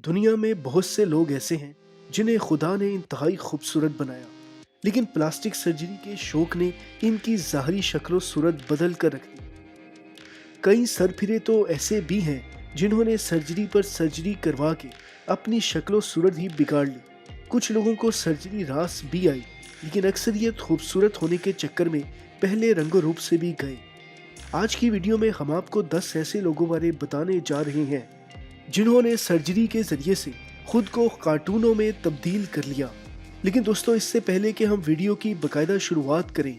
دنیا میں بہت سے لوگ ایسے ہیں جنہیں خدا نے انتہائی خوبصورت بنایا، لیکن پلاسٹک سرجری کے شوق نے ان کی ظاہری شکل و صورت بدل کر رکھ دی۔ کئی سرپھرے تو ایسے بھی ہیں جنہوں نے سرجری پر سرجری کروا کے اپنی شکل و صورت ہی بگاڑ لی۔ کچھ لوگوں کو سرجری راس بھی آئی، لیکن اکثریت خوبصورت ہونے کے چکر میں پہلے رنگ و روپ سے بھی گئے۔ آج کی ویڈیو میں ہم آپ کو 10 ایسے لوگوں بارے بتانے جا رہے ہیں جنہوں نے سرجری کے ذریعے سے خود کو کارٹونوں میں تبدیل کر لیا۔ لیکن دوستو، اس سے پہلے کہ ہم ویڈیو کی باقاعدہ شروعات کریں،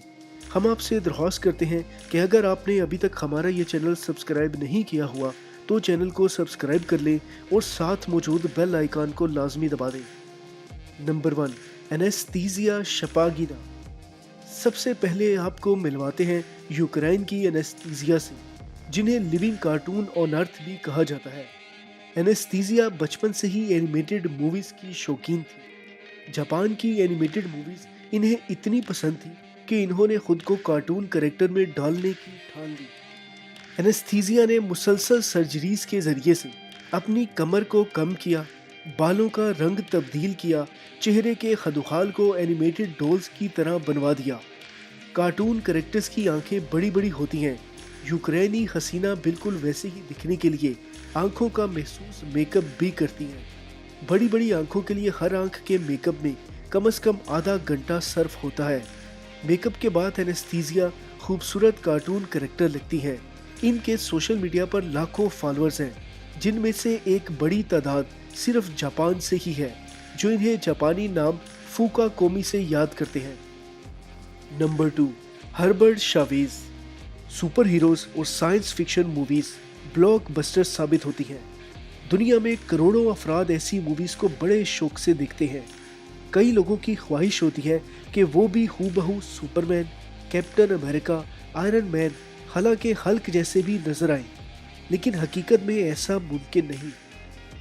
ہم آپ سے درخواست کرتے ہیں کہ اگر آپ نے ابھی تک ہمارا یہ چینل سبسکرائب نہیں کیا ہوا تو چینل کو سبسکرائب کر لیں اور ساتھ موجود بیل آئیکن کو لازمی دبا دیں۔ Number 1، anaesthesia شپاگینا۔ سب سے پہلے آپ کو ملواتے ہیں یوکرائن کی اینستھیزیا سے، جنہیں لیونگ کارٹون آن ارتھ بھی کہا جاتا ہے۔ اینستھیزیا بچپن سے ہی اینیمیٹڈ موویز کی شوقین تھی۔ جاپان کی اینیمیٹڈ موویز انہیں اتنی پسند تھی کہ انہوں نے خود کو کارٹون کریکٹر میں ڈالنے کی ٹھان لی۔ اینستھیزیا نے مسلسل سرجریز کے ذریعے سے اپنی کمر کو کم کیا، بالوں کا رنگ تبدیل کیا، چہرے کے خدوخال کو اینیمیٹڈ ڈولز کی طرح بنوا دیا۔ کارٹون کریکٹرز کی آنکھیں بڑی بڑی ہوتی ہیں۔ یوکرینی حسینہ بالکل ویسے ہی دکھنے کے لیے آنکھوں کا محسوس میک اپ بھی کرتی ہیں۔ بڑی بڑی آنکھوں کے لیے ہر آنکھ کے میک اپ میں کم از کم آدھا گھنٹہ صرف ہوتا ہے۔ میک اپ کے بعد اینستھیزیا خوبصورت کارٹون کریکٹر لگتی ہیں۔ ان کے سوشل میڈیا پر لاکھوں فالورز ہیں، جن میں سے ایک بڑی تعداد صرف جاپان سے ہی ہے، جو انہیں جاپانی نام فوکا کومی سے یاد کرتے ہیں۔ Number 2، Herbert Chavez. Superheroes اور science fiction movies blockbuster ثابت ہوتی ہیں۔ دنیا میں کروڑوں افراد ایسی موویز کو بڑے شوق سے دیکھتے ہیں۔ کئی لوگوں کی خواہش ہوتی ہے کہ وہ بھی ہو بہو سپرمین، کیپٹن امریکہ، آئرن مین، حالانکہ ہلک جیسے بھی نظر آئیں، لیکن حقیقت میں ایسا ممکن نہیں۔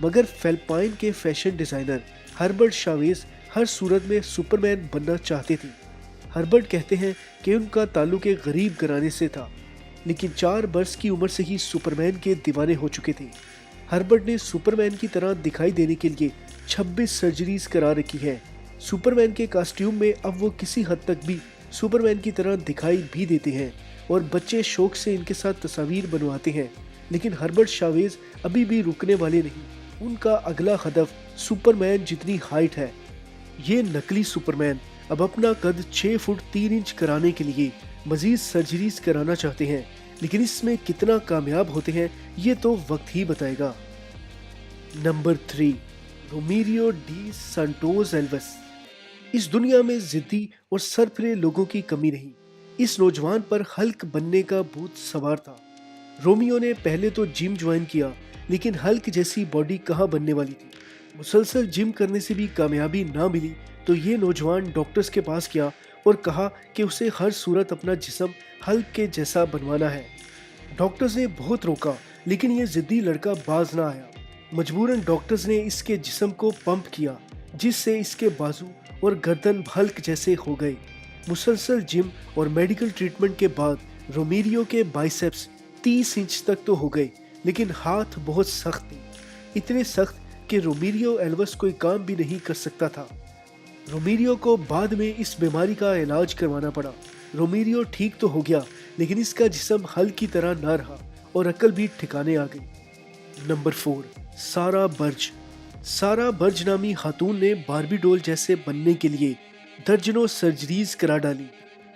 مگر فلپائن کے فیشن ڈیزائنر ہربرٹ شاویز ہر صورت میں سپرمین بننا چاہتے تھے۔ ہربرٹ کہتے ہیں کہ ان کا تعلق ایک غریب گھرانے سے تھا، لیکن 4 برس کی عمر سے ہی سپرمین کے دیوانے ہو چکے تھے۔ ہربرٹ نے سپرمین کی طرح دکھائی دینے کے لیے 26 سرجریز کرا رکھی ہیں۔ سپرمین کے کاسٹیوم میں اب وہ کسی حد تک بھی سپرمین کی طرح دکھائی بھی دیتے ہیں اور بچے شوق سے ان کے ساتھ تصاویر بنواتے ہیں۔ لیکن ہربرٹ شاویز ابھی بھی رکنے والے نہیں۔ ان کا اگلا ہدف سپرمین جتنی ہائٹ ہے۔ یہ نقلی سپرمین اب اپنا قد 6 فٹ 3 انچ کرانے کے لیے مزید سرجریز کرانا چاہتے ہیں، لیکن اس میں کتنا کامیاب ہوتے ہیں یہ تو وقت ہی بتائے گا۔ Number 3، رومیریو D سانٹوس Elvis. اس دنیا میں ضدی اور سرپھرے لوگوں کی کمی نہیں۔ اس نوجوان پر ہلک بننے کا بھوت سوار تھا۔ رومیو نے پہلے تو جم جوائن کیا، لیکن ہلک جیسی باڈی کہاں بننے والی تھی۔ مسلسل جم کرنے سے بھی کامیابی نہ ملی تو یہ نوجوان ڈاکٹرز کے پاس گیا اور کہا کہ اسے ہر صورت اپنا جسم ہلک کے جیسا بنوانا ہے۔ ڈاکٹرز نے بہت روکا، لیکن یہ ضدی لڑکا باز نہ آیا۔ مجبوراً ڈاکٹرز نے اس کے جسم کو پمپ کیا، جس سے اس کے بازو اور گردن ہلک جیسے ہو گئے۔ مسلسل جم اور میڈیکل ٹریٹمنٹ کے بعد رومیریو کے بائسیپس 30 انچ تک تو ہو گئے، لیکن ہاتھ بہت سخت تھے، اتنے سخت کہ رومیریو ایلوس کوئی کام بھی نہیں کر سکتا تھا۔ رومیریو کو بعد میں اس بیماری کا علاج کروانا پڑا۔ رومیریو ٹھیک تو ہو گیا، لیکن اس کا جسم ہل کی طرح نہ رہا اور عقل بھی ٹھکانے آ گئی۔ نمبر 4، سارا برج۔ سارا برج نامی خاتون نے باربی ڈول جیسے بننے کے لیے درجنوں سرجریز کرا ڈالی۔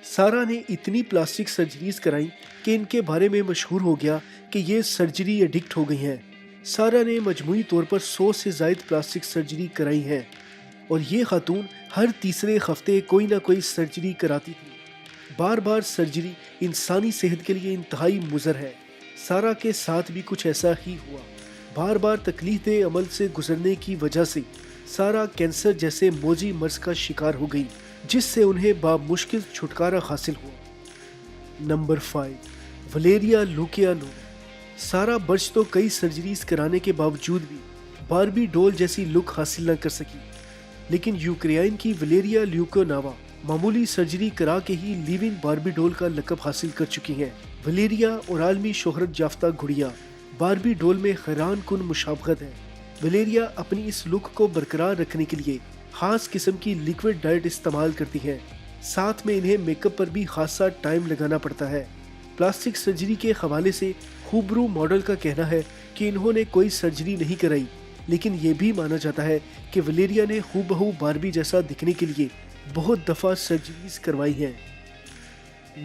سارا نے اتنی پلاسٹک سرجریز کرائی کہ ان کے بارے میں مشہور ہو گیا کہ یہ سرجری ایڈکٹ ہو گئی ہیں۔ سارا نے مجموعی طور پر 100 سے زائد پلاسٹک سرجری کرائی ہیں، اور یہ خاتون ہر تیسرے ہفتے کوئی نہ کوئی سرجری کراتی تھی۔ بار بار سرجری انسانی صحت کے لیے انتہائی مضر ہے۔ سارا کے ساتھ بھی کچھ ایسا ہی ہوا۔ بار بار تکلیف دہ عمل سے گزرنے کی وجہ سے سارا کینسر جیسے موذی مرض کا شکار ہو گئی، جس سے انہیں بامشکل چھٹکارا حاصل ہوا۔ نمبر 5، ولیریا لوکیانووا۔ سارا برج تو کئی سرجریز کرانے کے باوجود بھی باربی ڈول جیسی لک حاصل نہ کر سکی، لیکن یوکرائن کی ولیریا لیوکوناوا معمولی سرجری کرا کے ہی لیونگ باربی ڈول کا لقب حاصل کر چکی ہیں۔ ولیریا اور عالمی شہرت یافتہ گڑیا باربی ڈول میں حیران کن مشابہت ہے، ولیریا اپنی اس لک کو برقرار رکھنے کے لیے خاص قسم کی لیکوڈ ڈائٹ استعمال کرتی ہیں، ساتھ میں انہیں میک اپ پر بھی خاصا ٹائم لگانا پڑتا ہے۔ پلاسٹک سرجری کے حوالے سے خوبرو ماڈل کا کہنا ہے کہ انہوں نے کوئی سرجری نہیں کرائی، لیکن یہ بھی مانا جاتا ہے کہ ولیریا نے ہو بہو باربی جیسا دکھنے کے لیے بہت دفعہ سرجریز کروائی ہیں۔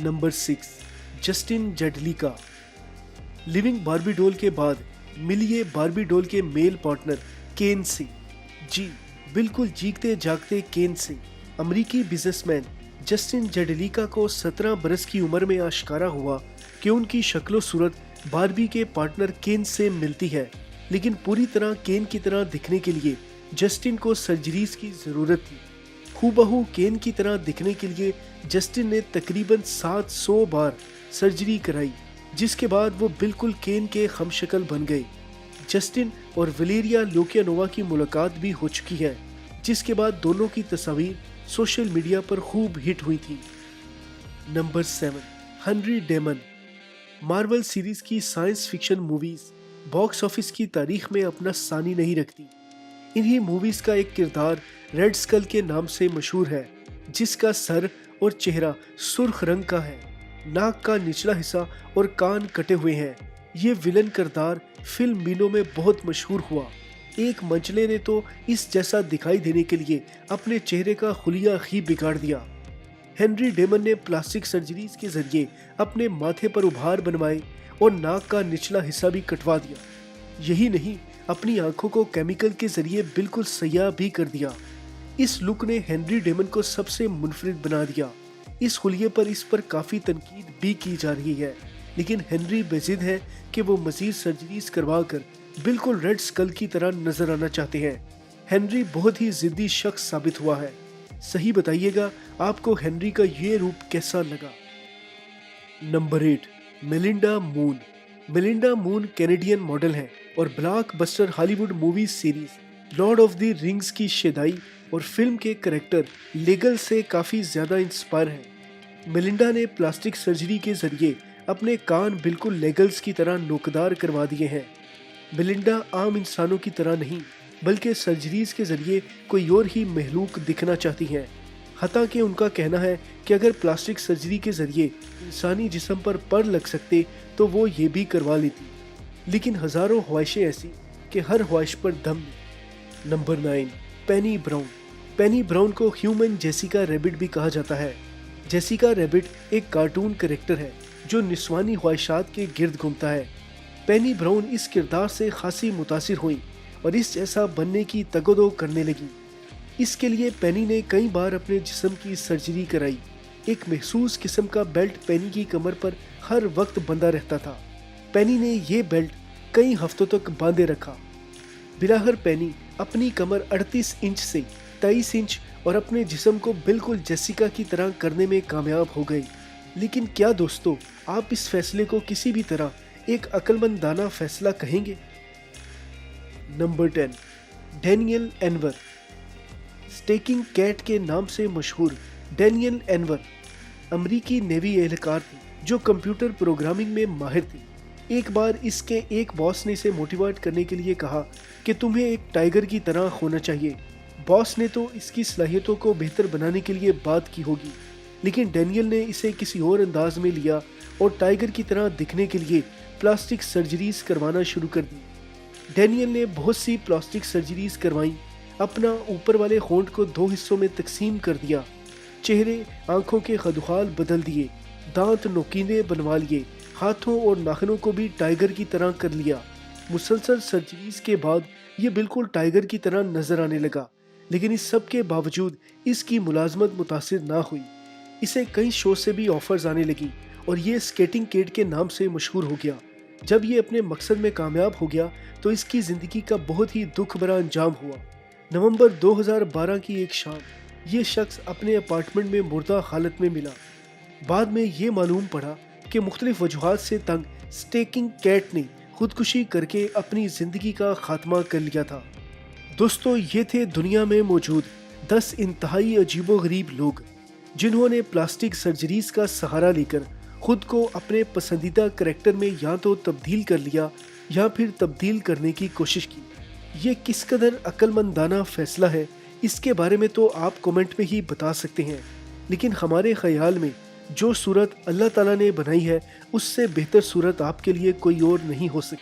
Number 6، Justin Jedlicka. Living Barbie doll کے بعد ملیے باربی ڈول کے میل پارٹنر کین سے۔ جی بالکل جیگتے جاگتے کین سے۔ امریکی بزنس مین جسٹن جیڈلیکا کو 17 برس کی عمر میں آشکارا ہوا کہ ان کی شکل و صورت باربی کے پارٹنر کین سے ملتی ہے، لیکن پوری طرح کین کی طرح دکھنے کے لیے جسٹن کو سرجریز کی ضرورت تھی۔ ہو بہو کین کی طرح دکھنے کے لیے جسٹن نے تقریباً 700 بار سرجری کرائی، جس کے بعد وہ بالکل کین کے ہم شکل بن گئے۔ جسٹن اور ولیریا لوکیانووا کی ملاقات بھی ہو چکی ہے، جس کے بعد دونوں کی تصاویر سوشل میڈیا پر خوب ہٹ ہوئی تھی۔ Number 7، Henry Damon. Marvel series کی science fiction movies box office کی تاریخ میں اپنا ثانی نہیں رکھتی۔ انہی موویز کا ایک کردار ریڈ اسکل کے نام سے مشہور ہے، جس کا سر اور چہرہ سرخ رنگ کا ہے، ناک کا نچلا حصہ اور کان کٹے ہوئے ہیں۔ یہ ولن کردار فلم مینوں میں بہت مشہور ہوا۔ ایک منچلے نے تو اس جیسا دکھائی دینے کے لیے اپنے چہرے کا خلیہ ہی بگاڑ دیا۔ ہنری ڈیمن نے پلاسٹک سرجریز کے ذریعے اپنے ماتھے پر ابھار بنوائے اور ناک کا نچلا حصہ بھی کٹوا دیا۔ یہی نہیں، اپنی آنکھوں کو کیمیکل کے ذریعے بالکل سیاہ بھی کر دیا۔ اس لک نے ہنری ڈیمن کو سب سے منفرد بنا دیا۔ اس خلیے پر اس پر کافی تنقید بھی کی جا رہی ہے، لیکن ہنری بے ضد ہے کہ وہ مزید سرجریز کروا کر بالکل ریڈ اسکل کی طرح نظر آنا چاہتے ہیں۔ ہنری بہت ہی ضدی شخص ثابت ہوا ہے۔ صحیح بتائیے گا آپ کو ہنری کا یہ روپ کیسا لگا؟ Number 8، Melinda Moon. Melinda Moon Canadian model ہیں اور blockbuster Hollywood movie series Lord of the Rings کی شیدائی اور فلم کے کریکٹر لیگل سے کافی زیادہ انسپائر ہیں۔ میلنڈا نے پلاسٹک سرجری کے ذریعے اپنے کان بالکل لیگلز کی طرح نوکدار کروا دیے ہیں۔ میلنڈا عام انسانوں کی طرح نہیں، بلکہ سرجریز کے ذریعے کوئی اور ہی مخلوق دکھنا چاہتی ہیں۔ حتیٰ کہ ان کا کہنا ہے کہ اگر پلاسٹک سرجری کے ذریعے انسانی جسم پر پر لگ سکتے تو وہ یہ بھی کروا لیتی، لیکن ہزاروں خواہشیں ایسی کہ ہر خواہش پر دم نہیں۔ Number 9، Penny Brown. Penny Brown کو ہیومن جیسیکا ریبٹ بھی کہا جاتا ہے۔ جیسیکا ریبٹ ایک کارٹون کریکٹر ہے جو نسوانی خواہشات کے گرد گھومتا ہے۔ پینی براؤن اس کردار سے خاصی متاثر ہوئی اور اس جیسا بننے کی تگ و دو کرنے لگی۔ اس کے لیے پینی نے کئی بار اپنے جسم کی سرجری کرائی۔ ایک مخصوص قسم کا بیلٹ پینی کی کمر پر ہر وقت بندھا رہتا تھا۔ پینی نے یہ بیلٹ کئی ہفتوں تک باندھے رکھا۔ بلاخر پینی اپنی کمر 38 انچ سے 23 انچ اور اپنے جسم کو بالکل جیسیکا کی طرح کرنے میں کامیاب ہو گئی۔ لیکن کیا دوستو، آپ اس فیصلے کو کسی بھی طرح ایک عقل مندانہ فیصلہ کہیں گے؟ Number 10، Daniel اینور۔ اسٹیکنگ کیٹ کے نام سے مشہور ڈینیل اینور امریکی نیوی اہلکار تھے جو کمپیوٹر پروگرامنگ میں ماہر تھے۔ ایک بار اس کے ایک باس نے اسے موٹیویٹ کرنے کے لیے کہا کہ تمہیں ایک ٹائیگر کی طرح ہونا چاہیے۔ باس نے تو اس کی صلاحیتوں کو بہتر بنانے کے لیے بات کی ہوگی، لیکن ڈینیل نے اسے کسی اور انداز میں لیا اور ٹائیگر کی طرح دکھنے کے لیے پلاسٹک سرجریز کروانا شروع کر دی۔ ڈینیل نے بہت سی پلاسٹک سرجریز کروائیں، اپنا اوپر والے ہونٹ کو 2 حصوں میں تقسیم کر دیا، چہرے آنکھوں کے خدوخال بدل دیے، دانت نوکیلے بنوا لیے، ہاتھوں اور ناخنوں کو بھی ٹائیگر کی طرح کر لیا۔ مسلسل سرجریز کے بعد یہ بالکل ٹائیگر کی طرح نظر آنے لگا، لیکن اس سب کے باوجود اس کی ملازمت متاثر نہ ہوئی۔ اسے کئی شو سے بھی آفرز آنے لگی اور یہ اسکیٹنگ کیٹ کے نام سے مشہور ہو گیا۔ جب یہ اپنے مقصد میں کامیاب ہو گیا تو اس کی زندگی کا بہت ہی دکھ بھرا انجام ہوا۔ نومبر 2012 کی ایک شام یہ شخص اپنے اپارٹمنٹ میں مردہ حالت میں ملا۔ بعد میں یہ معلوم پڑا کہ مختلف وجوہات سے تنگ اسٹیکنگ کیٹ نے خودکشی کر کے اپنی زندگی کا خاتمہ کر لیا تھا۔ دوستو، یہ تھے دنیا میں موجود 10 انتہائی عجیب و غریب لوگ جنہوں نے پلاسٹک سرجریز کا سہارا لے کر خود کو اپنے پسندیدہ کریکٹر میں یا تو تبدیل کر لیا یا پھر تبدیل کرنے کی کوشش کی۔ یہ کس قدر عقل مندانہ فیصلہ ہے اس کے بارے میں تو آپ کومنٹ میں ہی بتا سکتے ہیں، لیکن ہمارے خیال میں جو صورت اللہ تعالیٰ نے بنائی ہے اس سے بہتر صورت آپ کے لیے کوئی اور نہیں ہو سکتی۔